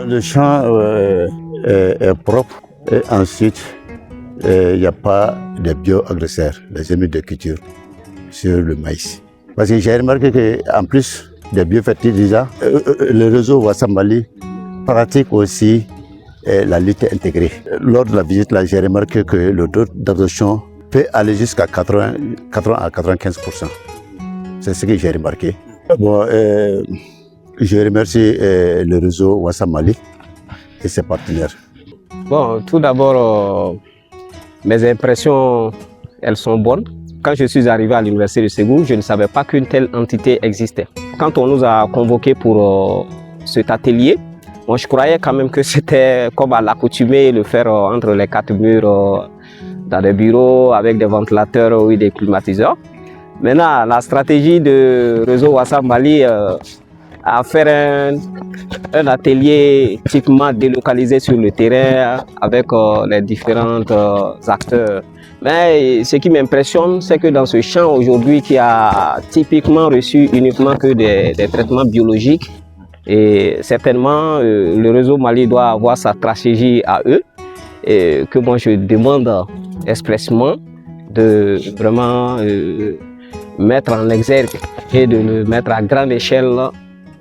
Le champ est propre et ensuite il n'y a pas de bioagresseurs, les ennemis de culture sur le maïs. Parce que j'ai remarqué qu'en plus des biofertilisants, le réseau Wassam Mali pratique aussi la lutte intégrée. Lors de la visite, là, j'ai remarqué que le taux d'absorption peut aller jusqu'à 80 à 95%. C'est ce que j'ai remarqué. Bon, je remercie le réseau Wassam Mali et ses partenaires. Bon, tout d'abord, mes impressions, elles sont bonnes. Quand je suis arrivé à l'université de Ségou, je ne savais pas qu'une telle entité existait. Quand on nous a convoqués pour cet atelier, moi, je croyais quand même que c'était comme à l'accoutumée, le faire entre les quatre murs, dans des bureaux, avec des ventilateurs ou des climatiseurs. Maintenant, la stratégie de réseau Wassam Mali a fait un atelier typiquement délocalisé sur le terrain avec les différents acteurs. Mais ce qui m'impressionne, c'est que dans ce champ aujourd'hui qui a typiquement reçu uniquement que des traitements biologiques, et certainement le réseau Mali doit avoir sa stratégie à eux, et que moi je demande expressément de vraiment mettre en exergue et de le mettre à grande échelle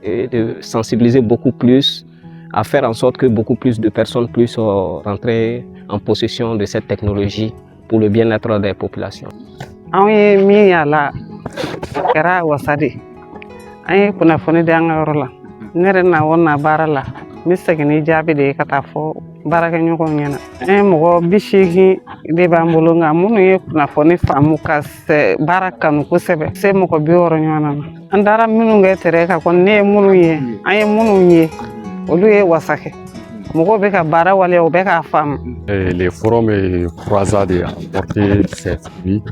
et de sensibiliser beaucoup plus, à faire en sorte que beaucoup plus de personnes puissent rentrer en possession de cette technologie pour le bien-être des populations. Baraka ɲɔgɔn ɲɛna mɔgɔ 80 de b'an bolo nka minnu ye kunnafoni faamu ka baara kanu kosɛbɛ se mɔgɔ 60 ɲɔgɔn na an taara minnu kɛ terrain kan kɔni ne ye minnu ye an ye minnu ye olu ye wasa kɛ mɔgɔw bɛ ka baara waleya u bɛ k'a faamu. Les forums et croisades ont porté ses fruits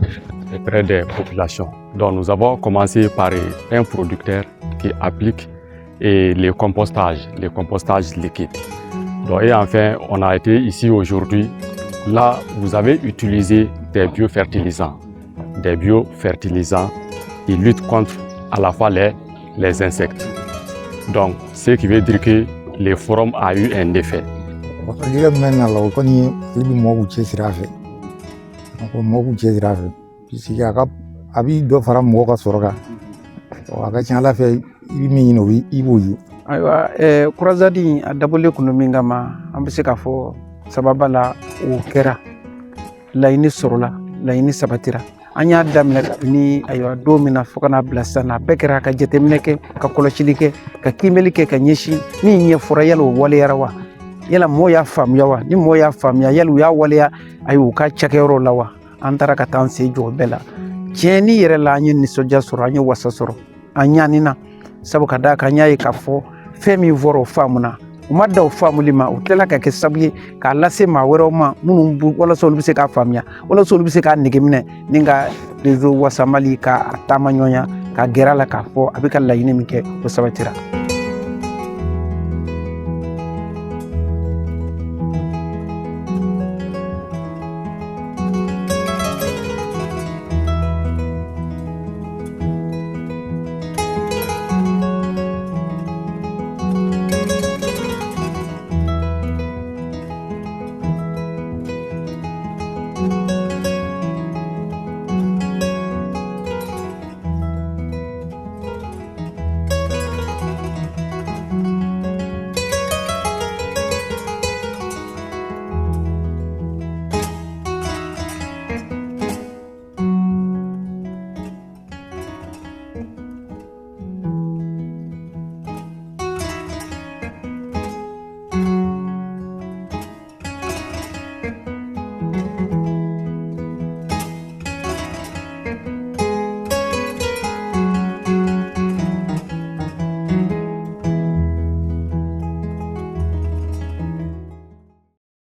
auprès des populations. Donc nous avons commencé par un producteur qui applique les compostages liquides. Donc, et enfin, on a été ici aujourd'hui. Là, vous avez utilisé des biofertilisants qui luttent contre à la fois les insectes. Donc, ce qui veut dire que le forum a eu un effet. Aywa croisade a dabɔlen kun min kama an bɛ se k'a fɔ sababa la o kɛra laɲini sɔrɔla laɲini sabatira an y'a daminɛ kabini aywa don min na fo kana bila sisan a bɛɛ kɛra ka jateminɛ kɛ ka kɔlɔsili kɛ ka kiimɛli kɛ ka ɲɛsin min ɲɛfɔra yala o waleyara wa yala mɔgɔw y'a faamuya wa ni mɔgɔw y'a faamuya yala u y'a waleya ayi u ka cakɛyɔrɔ la wa an taara ka taa an sen jɔ bɛɛ la tiɲɛni yɛrɛ la an ye nisɔndiya sɔrɔ an ye wasa sɔrɔ an ɲanina sabu ka da kan y'a ye k'a fɔ fɛn min fɔra o faamuna u ma da o faamuli ma u tilala ka kɛ sababu ye k'a lase maa wɛrɛw ma minnu walasa olu bɛ se k'a faamuya walasa olu bɛ se k'a nege minɛ ni ka réseau Wassam Mali k'a taama ɲɔgɔnya ka gɛrɛ a la k'a fɔ a bɛ ka laɲini min kɛ o sabatira.